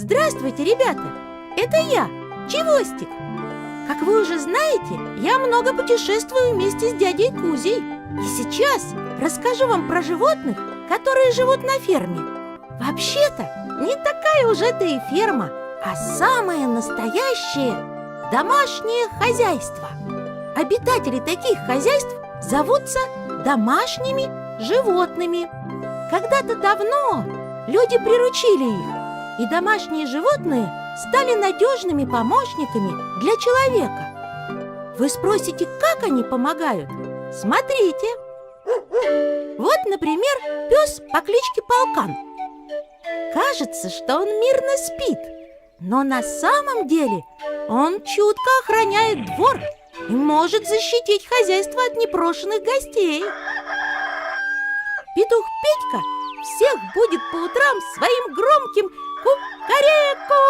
Здравствуйте, ребята! Это я, Чевостик. Как вы уже знаете, я много путешествую вместе с дядей Кузей. И сейчас расскажу вам про животных, которые живут на ферме. Вообще-то, не такая уж это и ферма, а самое настоящее домашнее хозяйство. Обитатели таких хозяйств зовутся домашними животными. Когда-то давно люди приручили их, и домашние животные стали надежными помощниками для человека. Вы спросите, как они помогают? Смотрите. Вот, например, пес по кличке Полкан. Кажется, что он мирно спит, но на самом деле он чутко охраняет двор и может защитить хозяйство от непрошенных гостей. Петух Петька всех будет по утрам своим громким кукареку!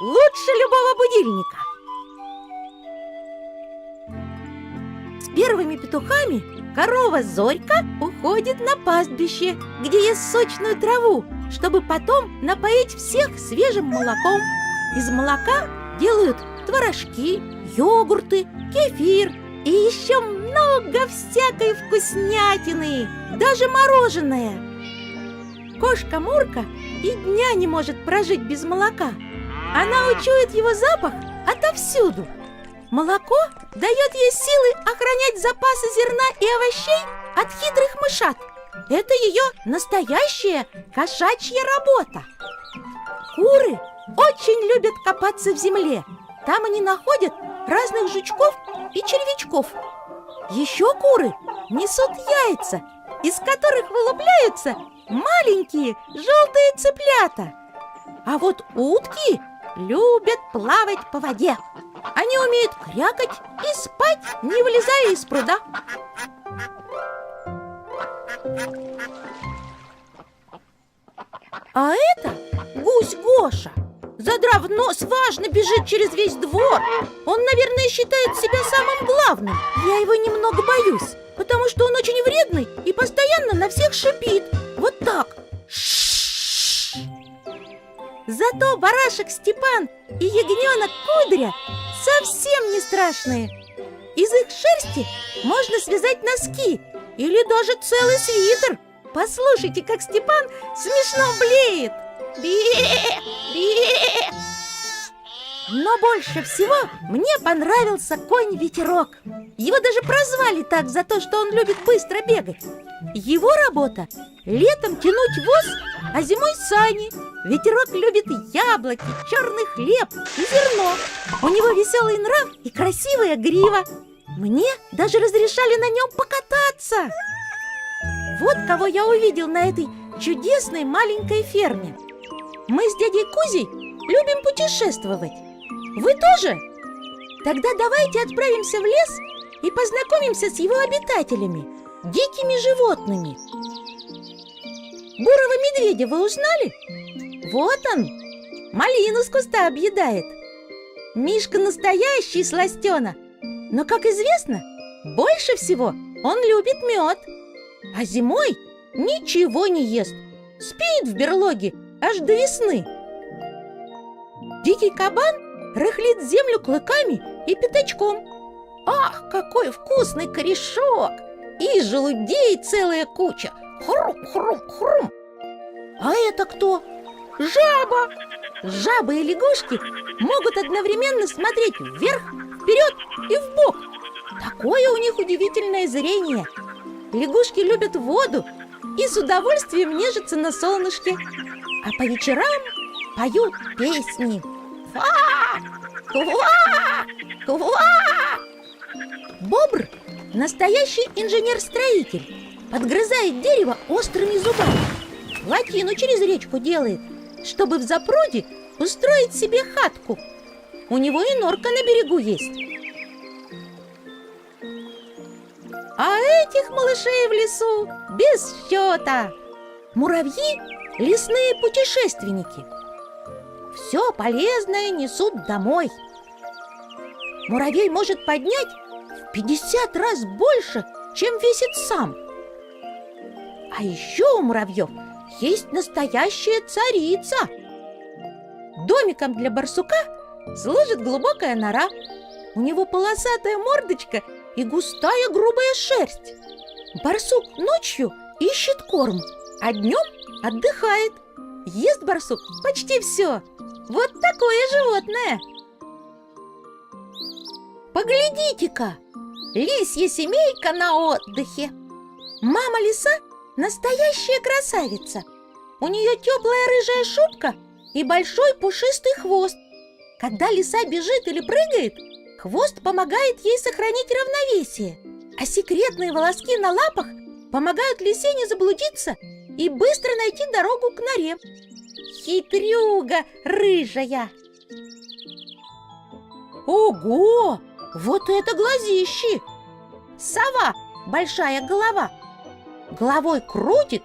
Лучше любого будильника. С первыми петухами корова Зорька уходит на пастбище, где ест сочную траву, чтобы потом напоить всех свежим молоком. Из молока делают творожки, йогурты, кефир и еще много всякой вкуснятины, даже мороженое. Кошка Мурка и дня не может прожить без молока. Она учует его запах отовсюду. Молоко дает ей силы охранять запасы зерна и овощей от хитрых мышат. Это ее настоящая кошачья работа. Куры очень любят копаться в земле. Там они находят разных жучков и червячков. Еще куры несут яйца, из которых вылупляются маленькие желтые цыплята. А вот утки любят плавать по воде. Они умеют крякать и спать, не вылезая из пруда. А это гусь Гоша. Задрав нос, важно бежит через весь двор. Он, наверное, считает себя самым главным. Я его немного боюсь, потому что он очень вредный и постоянно на всех шипит. Вот так. Зато барашек Степан и ягненок Кудря совсем не страшные. Из их шерсти можно связать носки или даже целый свитер. Послушайте, как Степан смешно блеет. Бе-бе! Но больше всего мне понравился конь Ветерок. Его даже прозвали так за то, что он любит быстро бегать. Его работа – летом тянуть воз, а зимой сани. Ветерок любит яблоки, черный хлеб и зерно. У него веселый нрав и красивая грива. Мне даже разрешали на нем покататься. Вот кого я увидел на этой чудесной маленькой ферме. Мы с дядей Кузей любим путешествовать. Вы тоже? Тогда давайте отправимся в лес и познакомимся с его обитателями, дикими животными. Бурого медведя вы узнали? Вот он, малину с куста объедает. Мишка настоящий сластена, но, как известно, больше всего он любит мед. А зимой ничего не ест, спит в берлоге аж до весны. Дикий кабан рыхлит землю клыками и пятачком. Ах, какой вкусный корешок! И желудей целая куча. Хрум-хрум-хрум. А это кто? Жаба! Жабы и лягушки могут одновременно смотреть вверх, вперед и вбок. Такое у них удивительное зрение. Лягушки любят воду и с удовольствием нежатся на солнышке. А по вечерам поют песни. Ква! Ква! Ква! Бобр – настоящий инженер-строитель. Подгрызает дерево острыми зубами. Плотину через речку делает, чтобы в запруде устроить себе хатку. У него и норка на берегу есть. А этих малышей в лесу без счета. Муравьи – лесные путешественники. Все полезное несут домой. Муравей может поднять в 50 раз больше, чем весит сам. А еще у муравьев есть настоящая царица. домиком для барсука служит глубокая нора. У него полосатая мордочка и густая грубая шерсть. Барсук ночью ищет корм, а днем отдыхает. Ест барсук почти все. Вот такое животное. Поглядите-ка, лисья семейка на отдыхе. Мама лиса настоящая красавица. У нее теплая рыжая шубка и большой пушистый хвост. Когда лиса бежит или прыгает, хвост помогает ей сохранить равновесие, а секретные волоски на лапах помогают лисе не заблудиться и быстро найти дорогу к норе. Хитрюга рыжая! Ого! Вот это глазищи! Сова, большая голова. Головой крутит,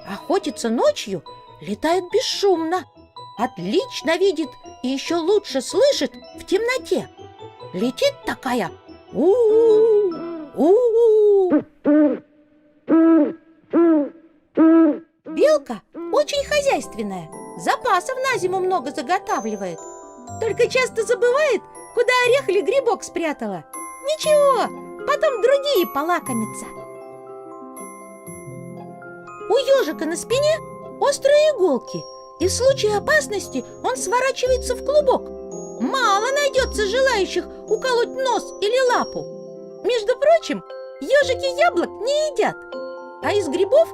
охотится ночью, летает бесшумно, отлично видит и еще лучше слышит в темноте. Летит такая у-у-у, у-у-у. Белка очень хозяйственная, запасов на зиму много заготавливает. Только часто забывает, куда орех или грибок спрятала. Ничего, потом другие полакомятся. У ежика на спине острые иголки, и в случае опасности он сворачивается в клубок. Мало найдется желающих уколоть нос или лапу. Между прочим, ежики яблок не едят, а из грибов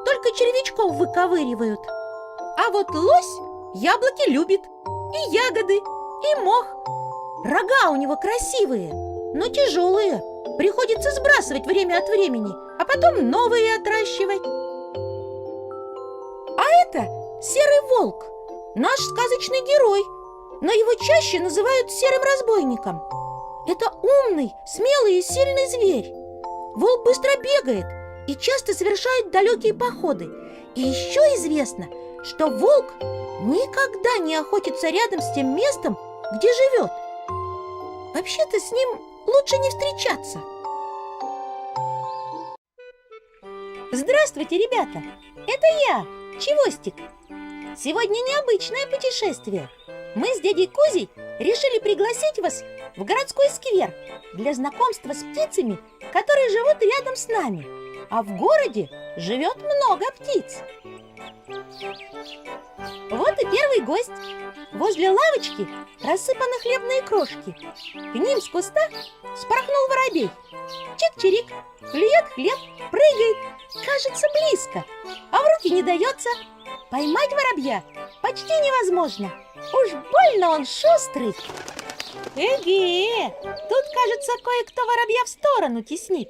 только червячков выковыривают. А вот лось яблоки любит, и ягоды, и мох. Рога у него красивые, но тяжелые. Приходится сбрасывать время от времени, а потом новые отращивать. А это серый волк, наш сказочный герой, но его чаще называют серым разбойником. Это умный, смелый и сильный зверь. Волк быстро бегает и часто совершает далекие походы. И еще известно, что волк никогда не охотится рядом с тем местом, где живет. Вообще-то с ним лучше не встречаться. Здравствуйте, ребята! Это я, Чевостик. Сегодня необычное путешествие. Мы с дядей Кузей решили пригласить вас в городской сквер для знакомства с птицами, которые живут рядом с нами. А в городе живет много птиц. Вот и первый гость. Возле лавочки рассыпаны хлебные крошки. К ним с куста спорхнул воробей. Чик-чирик, клюет хлеб, прыгает. Кажется, близко, а в руки не дается. Поймать воробья почти невозможно. Уж больно он шустрый. Эге, тут, кажется, кое-кто воробья в сторону теснит.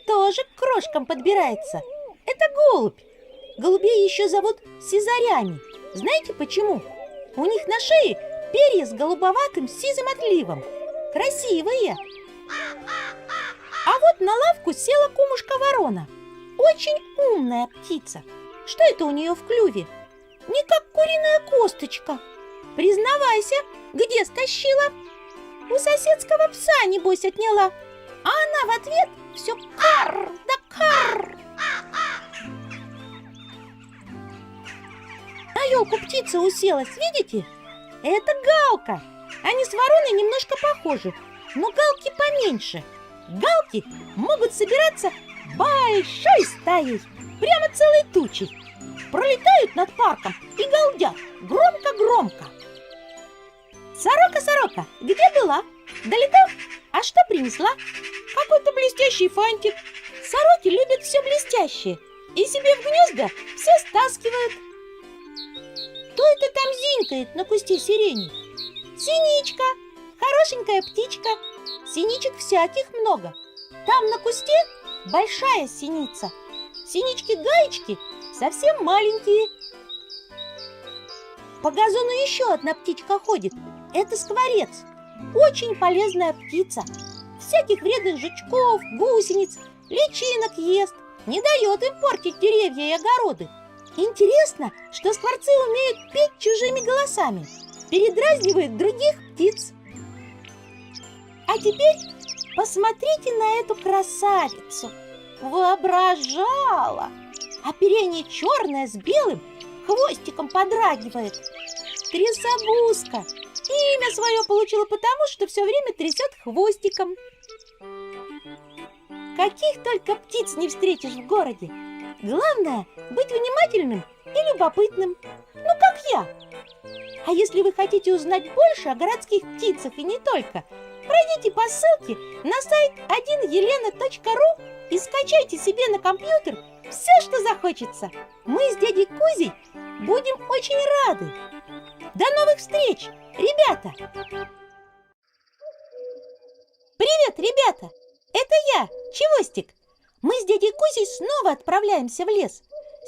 Тоже к крошкам подбирается. Это голубь. Голубей еще зовут сизарями. Знаете почему? У них на шее перья с голубоватым сизым отливом. Красивые. А вот на лавку села кумушка-ворона. Очень умная птица. Что это у нее в клюве? Не как куриная косточка. Признавайся, где стащила? У соседского пса, небось, отняла. А она в ответ все кар да кар. На елку птица уселась, видите? Это галка. Они с вороной немножко похожи, но галки поменьше. Галки могут собираться большой стаей, прямо целой тучей. Пролетают над парком и галдят громко-громко. Сорока, сорока, где была? Далеко? А что принесла? Какой-то блестящий фантик. Сороки любят все блестящее и себе в гнезда все стаскивают. Кто это там зинкает на кусте сирени? Синичка, хорошенькая птичка. Синичек всяких много. Там на кусте большая синица. Синички-гаечки совсем маленькие. По газону еще одна птичка ходит. Это скворец. Очень полезная птица. Всяких вредных жучков, гусениц, личинок ест. Не дает им портить деревья и огороды. Интересно, что скворцы умеют петь чужими голосами. Передразнивают других птиц. А теперь посмотрите на эту красавицу. Воображала. Оперение черное с белым, хвостиком подрагивает. трясогузка. Имя свое получила потому, что все время трясет хвостиком. Каких только птиц не встретишь в городе. Главное быть внимательным и любопытным. Ну, как я. А если вы хотите узнать больше о городских птицах и не только, пройдите по ссылке на сайт 1елена.ру и скачайте себе на компьютер все, что захочется. Мы с дядей Кузей будем очень рады. До новых встреч, ребята! Привет, ребята! Это я, Чевостик. Мы с дядей Кузей снова отправляемся в лес.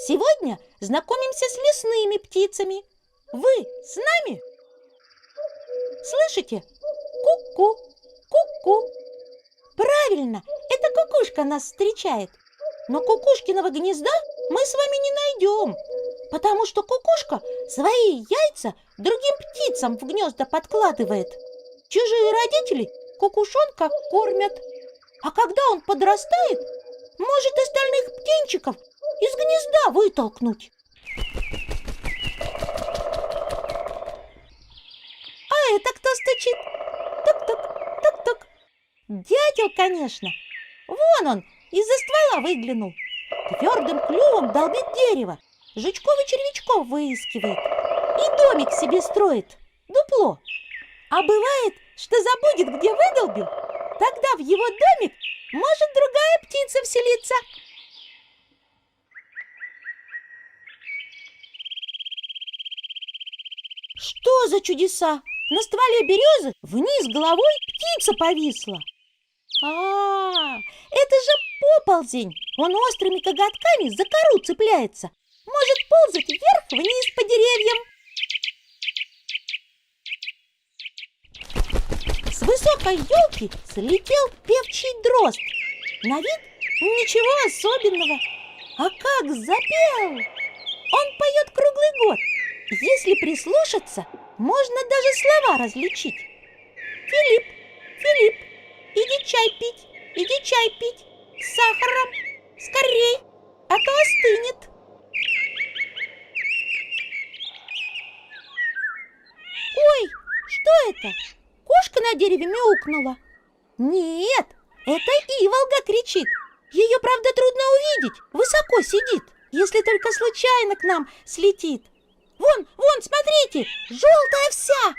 Сегодня знакомимся с лесными птицами. Вы с нами? Слышите? Ку-ку, ку-ку. Правильно, это кукушка нас встречает. Но кукушкиного гнезда мы с вами не найдем, потому что кукушка свои яйца другим птицам в гнезда подкладывает. Чужие родители кукушонка кормят, а когда он подрастает, может остальных птенчиков из гнезда вытолкнуть. А это кто стучит? Тук-тук, тук-тук. Дятел, конечно. Вон он, из-за ствола выглянул. Твердым клювом долбит дерево, жучков и червячков выискивает и домик себе строит, дупло. А бывает, что забудет, где выдолбил, тогда в его домик может другая птица вселиться. Что за чудеса? На стволе березы вниз головой птица повисла. Это же поползень. Он острыми коготками за кору цепляется. Может ползать вверх-вниз по деревьям. С высокой елки слетел певчий дрозд. На вид ничего особенного. А как запел! Он поет круглый год. Если прислушаться, можно даже слова различить. Филипп, Филипп, иди чай пить, с сахаром, скорей, а то остынет. Ой, что это? Кошка на дереве мяукнула. Нет, это иволга кричит. Ее, правда, трудно увидеть, высоко сидит, если только случайно к нам слетит. Вон, смотрите, желтая вся.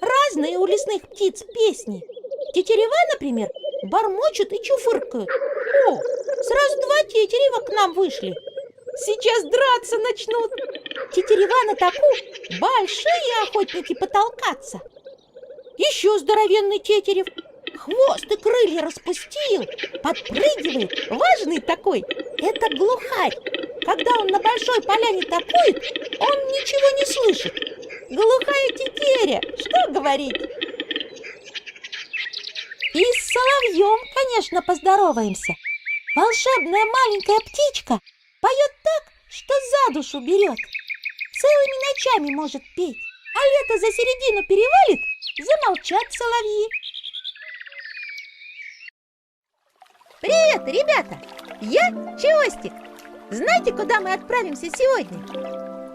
Разные у лесных птиц песни. Тетерева, например, бормочут и чуфыркают. О, сразу два тетерева к нам вышли. Сейчас драться начнут. Тетерева на таку большие охотники потолкаться. Еще здоровенный тетерев. Хвост и крылья распустил, подпрыгивает, важный такой. Это глухарь. Когда он на большой поляне такует, он ничего не слышит. Глухая тетеря, что говорить? И с соловьем, конечно, поздороваемся. Волшебная маленькая птичка поет так, что за душу берет. Целыми ночами может петь, а лето за середину перевалит, замолчат соловьи. Привет, ребята! Я Чевостик. Знаете, куда мы отправимся сегодня?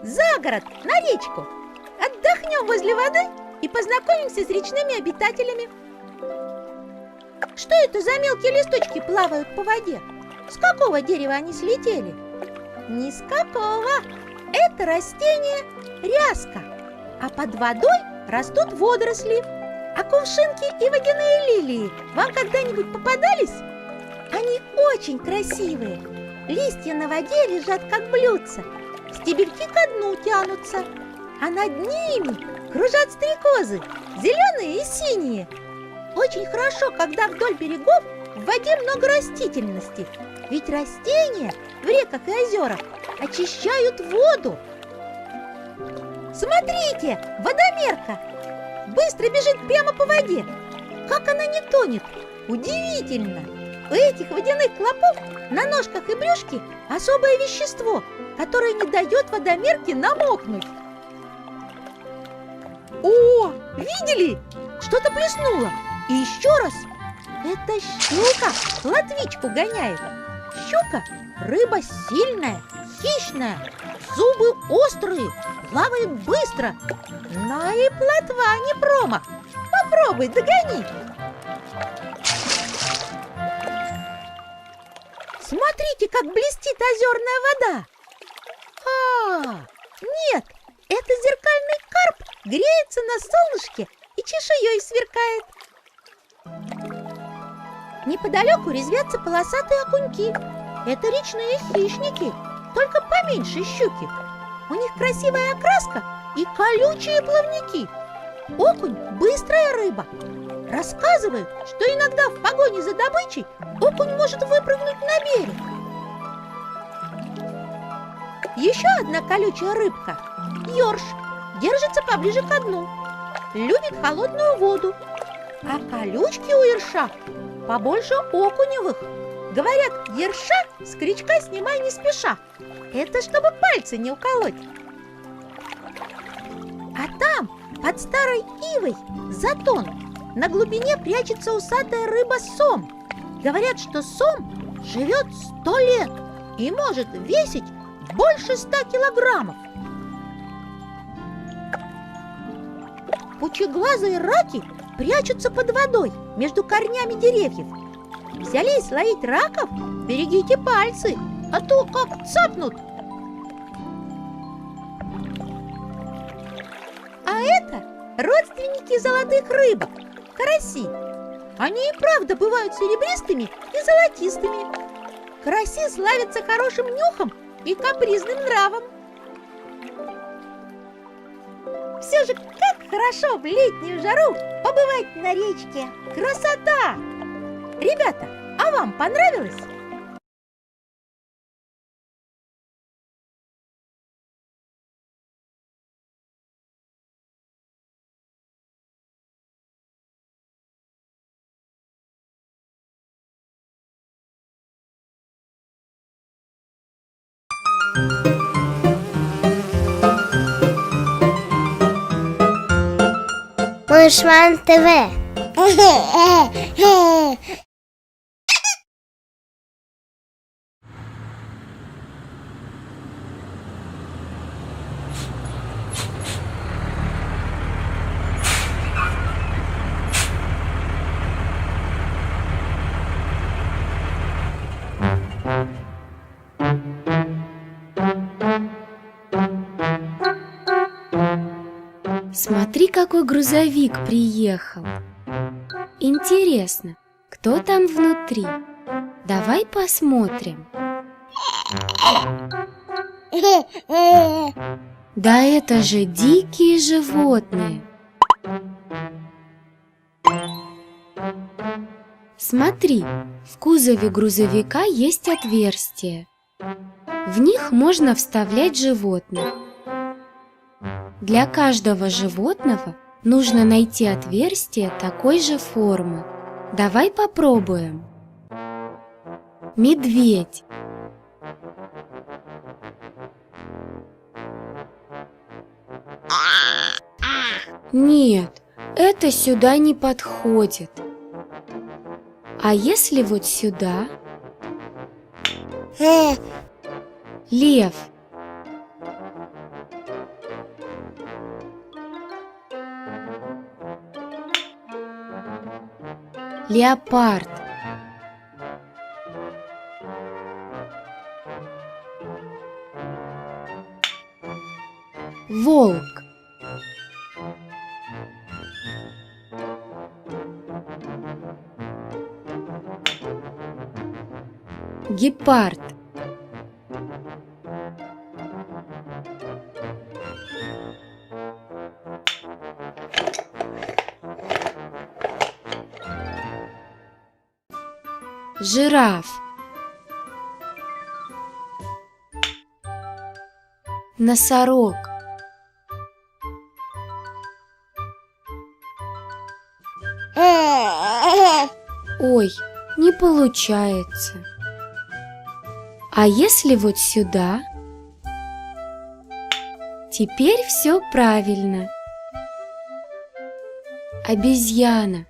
За город, на речку. Отдохнем возле воды и познакомимся с речными обитателями. Что это за мелкие листочки плавают по воде? С какого дерева они слетели? Ни с какого. Это растение ряска. А под водой растут водоросли. А кувшинки и водяные лилии вам когда-нибудь попадались? Они очень красивые. Листья на воде лежат как блюдца, стебельки ко дну тянутся, а над ними кружат стрекозы, зеленые и синие. Очень хорошо, когда вдоль берегов в воде много растительности, ведь растения в реках и озерах очищают воду. Смотрите, водомерка быстро бежит прямо по воде. Как она не тонет? Удивительно! У этих водяных клопов на ножках и брюшке особое вещество, которое не дает водомерке намокнуть. О, видели? Что-то плеснуло. И еще раз. Это щука латвичку гоняет. Щука – рыба сильная, хищная, зубы острые, плавает быстро. Но и плотва не промах. Попробуй, догони. Смотрите, как блестит озерная вода. Нет, это зеркальный карп греется на солнышке и чешуей сверкает. Неподалеку резвятся полосатые окуньки. Это речные хищники, только поменьше щуки. У них красивая окраска и колючие плавники. Окунь – быстрая рыба. Рассказывают, что иногда в погоне за добычей окунь может выпрыгнуть на берег. Еще одна колючая рыбка – ёрш, держится поближе к дну. Любит холодную воду. А колючки у ерша побольше окуневых. Говорят, ерша с крючка снимай не спеша. Это чтобы пальцы не уколоть. А там, под старой ивой, затон, на глубине прячется усатая рыба сом. Говорят, что сом живет 100 лет и может весить больше 100 килограммов. Пучеглазые раки прячутся под водой между корнями деревьев. Взялись ловить раков? Берегите пальцы, а то как цапнут. А это родственники золотых рыбок, караси. Они и правда бывают серебристыми и золотистыми. Караси славятся хорошим нюхом и капризным нравом. Все же как хорошо в летнюю жару побывать на речке. Красота! Ребята, а вам понравилось? Мышман ТВ. Смотри, какой грузовик приехал. Интересно, кто там внутри? Давай посмотрим. Да это же дикие животные. Смотри, в кузове грузовика есть отверстия. В них можно вставлять животных. Для каждого животного нужно найти отверстие такой же формы. Давай попробуем. Медведь. Нет, это сюда не подходит. А если вот сюда? Лев. Леопард. Волк. Гепард. Жираф. Носорог. Ой, не получается. А если вот сюда? Теперь все правильно. Обезьяна.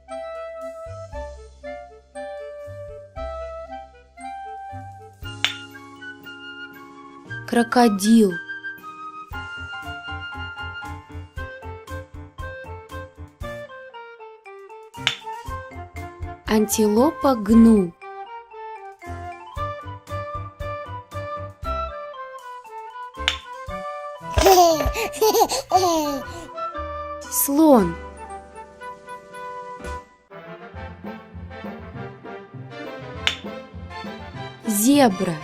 крокодил. Антилопа гну. Слон. Зебра.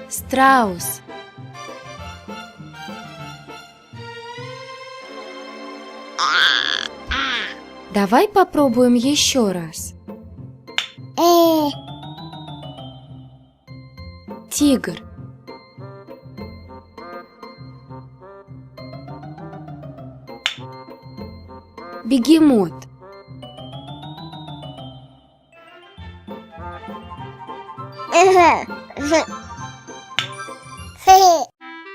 Страус. Давай попробуем еще раз. Тигр. Бегемот.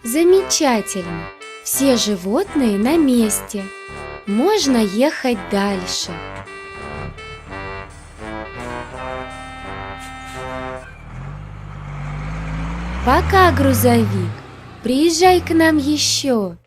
Замечательно. Все животные на месте. Можно ехать дальше. Пока, грузовик. Приезжай к нам еще.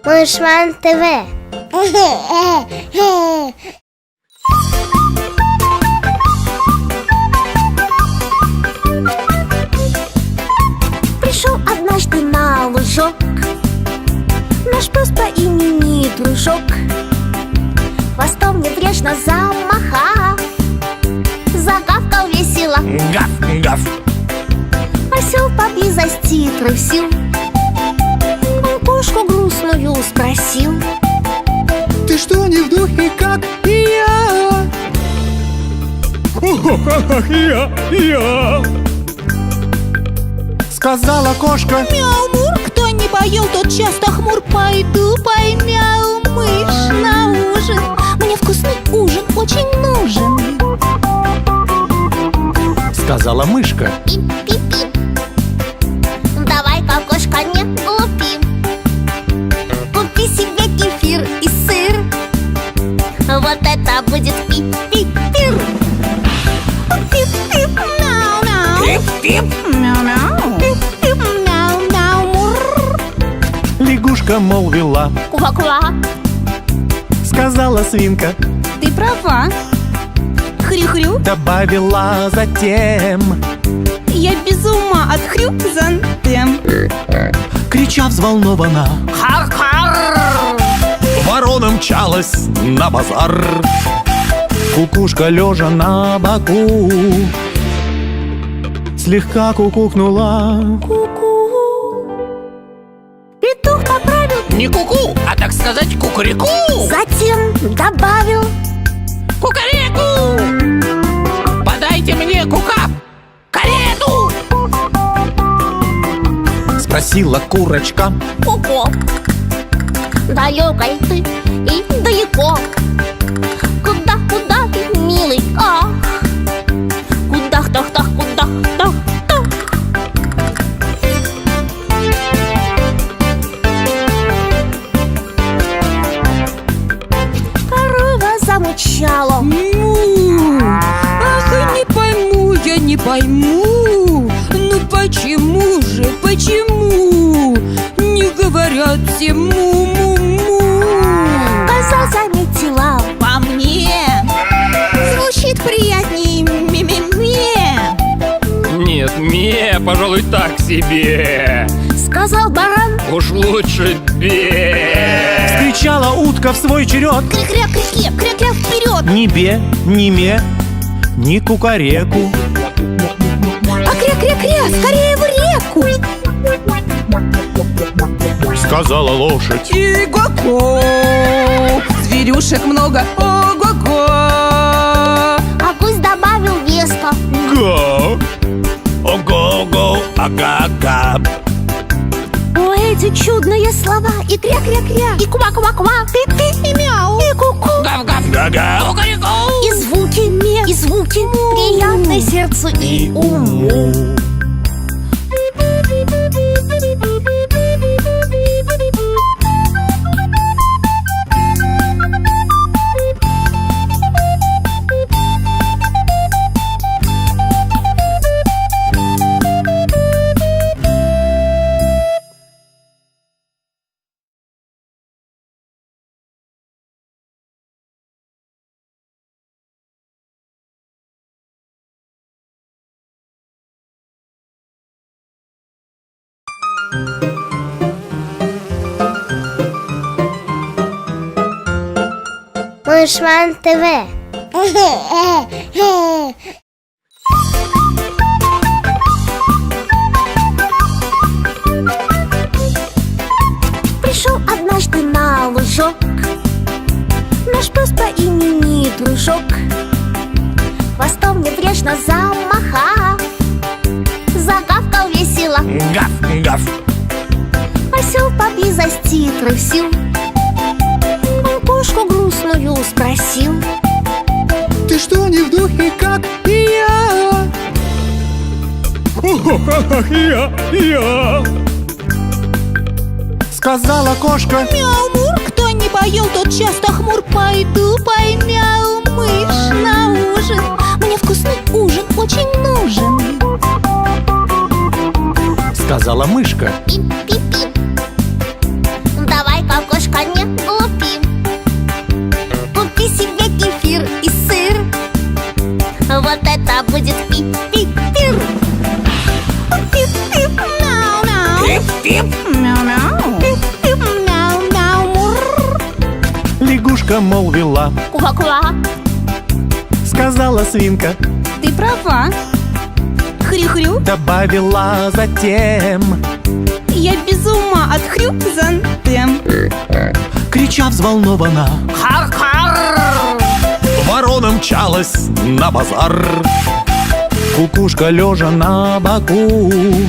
Мышман ТВ. Пришел однажды на лужок наш пес по имени Дружок. Хвостом небрежно замахав, загавкал весело. Гав, гав. Осел поблизости трусил, он кошку грустную спросил: Ты что, не в духе, как и я? Я. Сказала кошка. Мяу, мур, кто не поел, тот часто хмур. Пойду поймяу мышь на ужин. Мне вкусный ужин очень нужен. Сказала мышка. Пип-пип-пип. Давай-ка, кошка, не глупи, купи себе кефир и сыр. Вот это будет пип-пип-пир. Пип-пип, мяу-мяу. Пип-пип. Мяу-мяу. Пип-пип, мяу-мяу, мур. Лягушка молвила. Ква-ква. Сказала свинка. Ты права. Хрю-хрю, Добавила затем, я без ума от хрюзантем. крича взволнованно, Хар-хар. ворона мчалась на базар. Кукушка, лежа на боку, слегка кукукнула. Петух поправил, Не куку, а так сказать кукареку. затем добавил: Кукареку! Подайте мне кука, карету! Спросила курочка. ку-ку. Далекой ты и далеко. Куда ты, милый, ах? Куда-тах-тах, куда-тах-тах. Корова замычала. Ах, не пойму, я не пойму. Ну почему не говорят все му-му-му? Коза заметила. По мне звучит приятнее ме-ме-ме. Нет, мне, пожалуй, так себе. Сказал баран. Уж лучше бе. Вскричала утка в свой черед. Кря-кря, кря-кря, кря-кря, вперед. Ни бе, ни ме, ни кукареку. А кря-кря-кря, скорее в реку. Сказала лошадь. И-го-го, зверюшек много, ого-го. А гусь добавил веско. Го, ого-го, ага-га. О, эти чудные слова. И кря-кря-кря, и ква-ква-ква, пи-пи, и мяу, и ку-ку. Гав, Ага. Кукареку. И звуки приятны сердцу и уму. Мышман ТВ. Пришел однажды на лужок наш пес по имени Дружок. Хвостом небрежно замахав, загавкал весело. Гав, гав. Осел поблизости трусил, он кошку грустную спросил: Ты что, не в духе, как и я? Я. Сказала кошка. Мяу-мур, кто не поел, тот часто хмур. Пойду поймяу мышь на ужин. Мне вкусный ужин очень нужен. Сказала мышка. пип-пип-пип. Давай-ка, кошка, не глупи, купи себе кефир и сыр. Вот это будет пип-пип-пир. Пип-пип, мяу-мяу. Пип-пип. Мяу-мяу. Пип-пип, мяу-мяу-мур. Лягушка молвила. Куа-куа. Сказала свинка. Ты права. Хрю-хрю, Добавила затем, я без ума от хрю-зантем. крича взволнованно, Хар-хар. ворона мчалась на базар. Кукушка лежа на боку